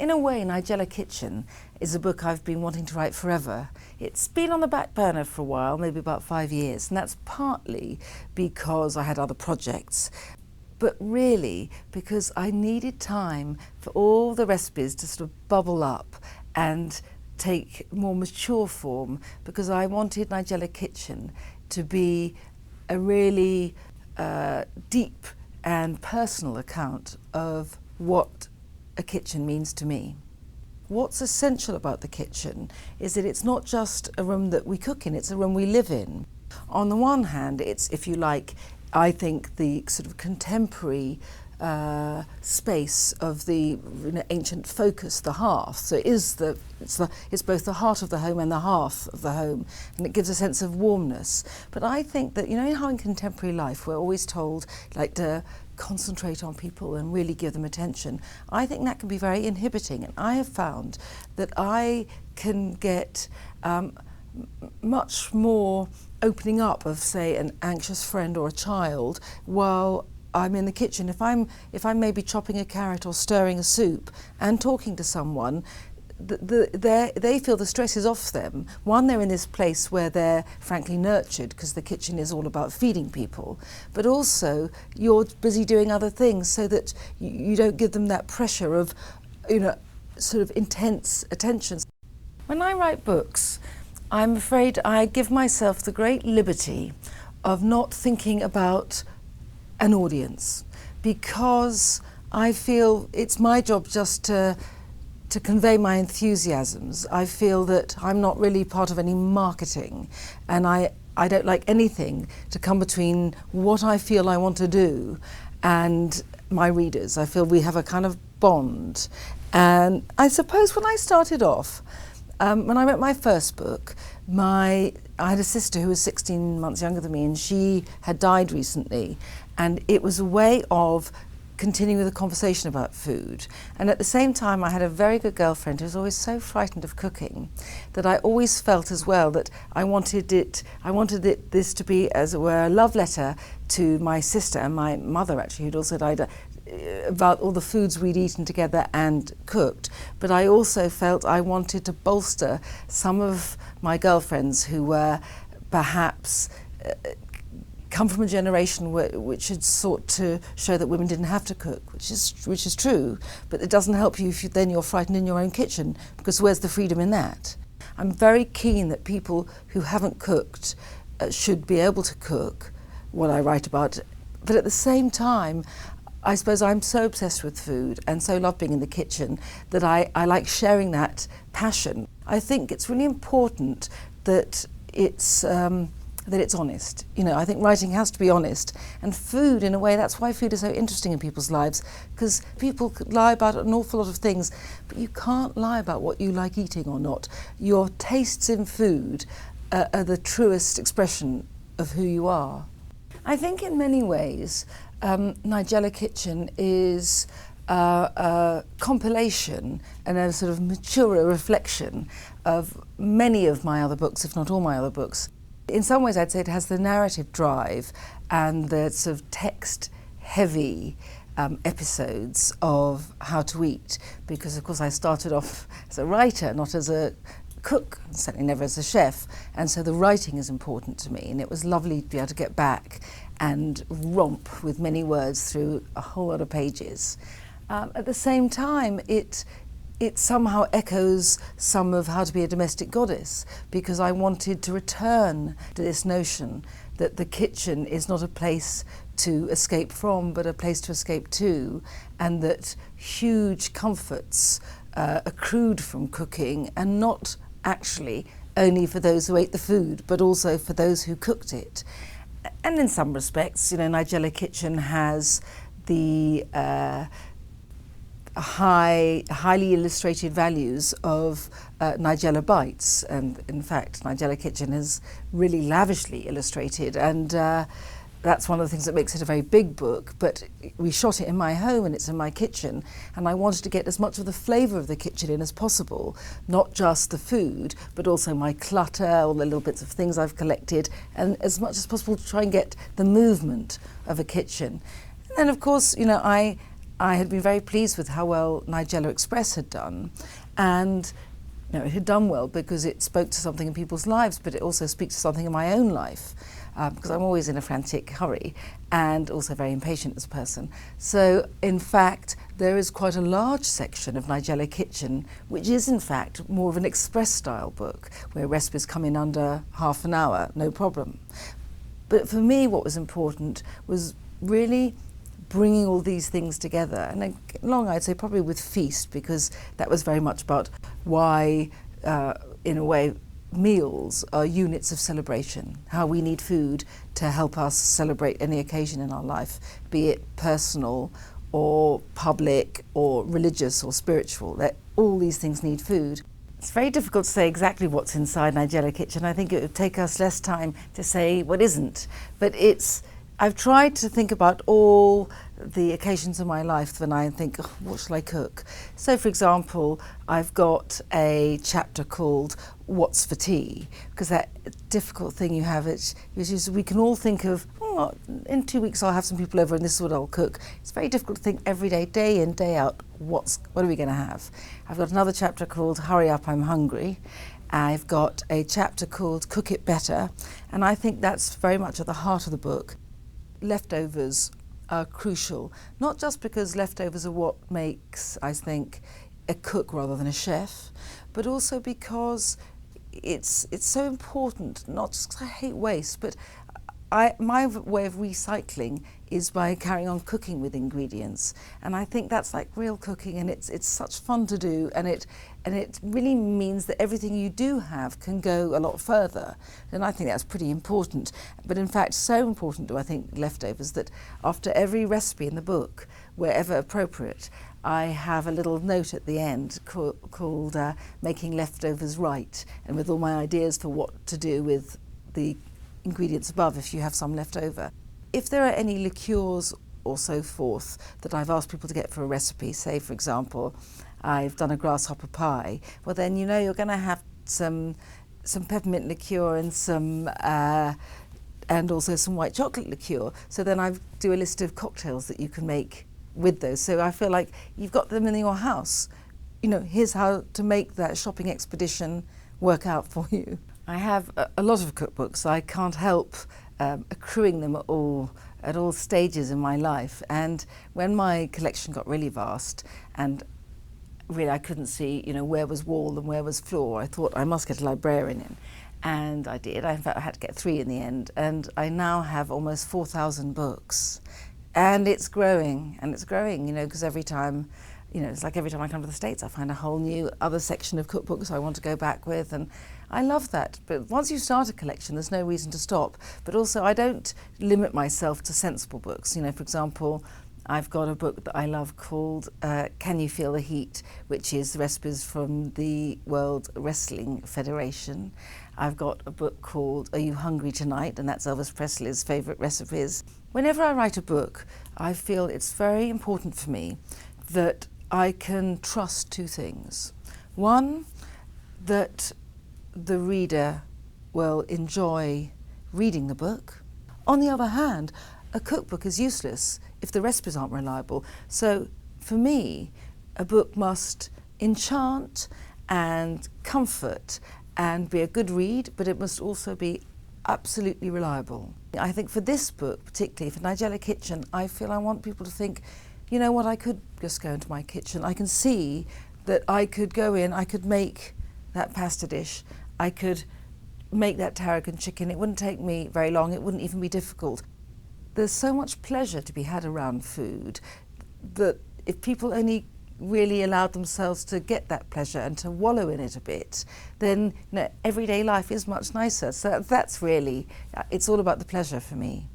In a way, Nigella Kitchen is a book I've been wanting to write forever. It's been on the back burner for a while, maybe about 5 years, and that's partly because I had other projects, but really because I needed time for all the recipes to sort of bubble up and take more mature form, because I wanted Nigella Kitchen to be a really deep and personal account of what a kitchen means to me. What's essential about the kitchen is that it's not just a room that we cook in, it's a room we live in. On the one hand, it's, if you like, I think the sort of contemporary space of the ancient focus, the hearth. So it's both the heart of the home and the hearth of the home, and it gives a sense of warmness. But I think that, you know how in contemporary life we're always told like to concentrate on people and really give them attention. I think that can be very inhibiting, and I have found that I can get much more opening up of, say, an anxious friend or a child while I'm in the kitchen. If I'm maybe chopping a carrot or stirring a soup and talking to someone, they feel the stress is off them. One, they're in this place where they're frankly nurtured, because the kitchen is all about feeding people, but also you're busy doing other things, so that you don't give them that pressure of, sort of intense attention. When I write books, I'm afraid I give myself the great liberty of not thinking about an audience, because I feel it's my job just to convey my enthusiasms. I feel that I'm not really part of any marketing, and I don't like anything to come between what I feel I want to do and my readers. I feel we have a kind of bond. And I suppose when I started off, when I wrote my first book, I had a sister who was 16 months younger than me, and she had died recently, and it was a way of continuing with a conversation about food. And at the same time, I had a very good girlfriend who was always so frightened of cooking that I always felt as well that I wanted this to be, as it were, a love letter to my sister and my mother, actually, who'd also died, about all the foods we'd eaten together and cooked. But I also felt I wanted to bolster some of my girlfriends who were perhaps come from a generation which had sought to show that women didn't have to cook, which is true, but it doesn't help you if then you're frightened in your own kitchen, because where's the freedom in that? I'm very keen that people who haven't cooked should be able to cook what I write about, but at the same time, I suppose I'm so obsessed with food and so love being in the kitchen that I like sharing that passion. I think it's really important that it's honest. I think writing has to be honest, and food, in a way, that's why food is so interesting in people's lives, because people lie about an awful lot of things, but you can't lie about what you like eating or not. Your tastes in food are the truest expression of who you are. I think in many ways, Nigella Kitchen is a compilation and a sort of mature reflection of many of my other books, if not all my other books. In some ways, I'd say it has the narrative drive and the sort of text-heavy episodes of How to Eat, because, of course, I started off as a writer, not as a cook, certainly never as a chef, and so the writing is important to me, and it was lovely to be able to get back and romp with many words through a whole lot of pages. At the same time, it somehow echoes some of How to Be a Domestic Goddess, because I wanted to return to this notion that the kitchen is not a place to escape from, but a place to escape to, and that huge comforts accrued from cooking, and not actually only for those who ate the food, but also for those who cooked it. And in some respects, Nigella Kitchen has the highly illustrated values of Nigella Bites, and in fact Nigella Kitchen is really lavishly illustrated, and that's one of the things that makes it a very big book. But we shot it in my home and it's in my kitchen, and I wanted to get as much of the flavour of the kitchen in as possible, not just the food, but also my clutter, all the little bits of things I've collected, and as much as possible to try and get the movement of a kitchen. And then, of course, I had been very pleased with how well Nigella Express had done, and it had done well because it spoke to something in people's lives, but it also speaks to something in my own life, because I'm always in a frantic hurry and also very impatient as a person. So in fact there is quite a large section of Nigella Kitchen which is in fact more of an express style book where recipes come in under half an hour, no problem. But for me what was important was really bringing all these things together, and along I'd say probably with feast, because that was very much about why in a way meals are units of celebration, how we need food to help us celebrate any occasion in our life, be it personal or public or religious or spiritual, that all these things need food. It's very difficult to say exactly what's inside Nigella Kitchen. I think it would take us less time to say what isn't, but I've tried to think about all the occasions in my life when I think, oh, what shall I cook? So for example, I've got a chapter called What's for Tea? Because that difficult thing you have, we can all think of, oh, in 2 weeks I'll have some people over and this is what I'll cook. It's very difficult to think every day, day in, day out, what are we going to have? I've got another chapter called Hurry Up, I'm Hungry. I've got a chapter called Cook It Better, and I think that's very much at the heart of the book. Leftovers are crucial, not just because leftovers are what makes, I think, a cook rather than a chef, but also because it's so important, not just because I hate waste, but my way of recycling is by carrying on cooking with ingredients, and I think that's like real cooking, and it's such fun to do, and it really means that everything you do have can go a lot further, and I think that's pretty important. But in fact, so important do I think leftovers that after every recipe in the book, wherever appropriate, I have a little note at the end called Making Leftovers Right, and with all my ideas for what to do with the ingredients above if you have some left over. If there are any liqueurs or so forth that I've asked people to get for a recipe, say for example I've done a grasshopper pie, well then you're going to have some peppermint liqueur and and also some white chocolate liqueur. So then I do a list of cocktails that you can make with those. So I feel like you've got them in your house. Here's how to make that shopping expedition work out for you. I have a lot of cookbooks. I can't help accruing them at all stages in my life. And when my collection got really vast and really I couldn't see, where was wall and where was floor, I thought I must get a librarian in. And I did. In fact, I had to get 3 in the end. And I now have almost 4,000 books. And it's growing, because every time, it's like every time I come to the States, I find a whole new other section of cookbooks I want to go back with, and I love that. But once you start a collection, there's no reason to stop. But also, I don't limit myself to sensible books. For example, I've got a book that I love called Can You Feel the Heat, which is recipes from the World Wrestling Federation. I've got a book called Are You Hungry Tonight? And that's Elvis Presley's favourite recipes. Whenever I write a book, I feel it's very important for me that I can trust 2 things. One, that the reader will enjoy reading the book. On the other hand, a cookbook is useless if the recipes aren't reliable. So for me, a book must enchant and comfort and be a good read, but it must also be absolutely reliable. I think for this book, particularly for Nigella Kitchen, I feel I want people to think, you know what, I could just go into my kitchen. I can see that I could go in, I could make that pasta dish, I could make that tarragon chicken. It wouldn't take me very long, it wouldn't even be difficult. There's so much pleasure to be had around food that if people only really allowed themselves to get that pleasure and to wallow in it a bit, then everyday life is much nicer. So that's really, it's all about the pleasure for me.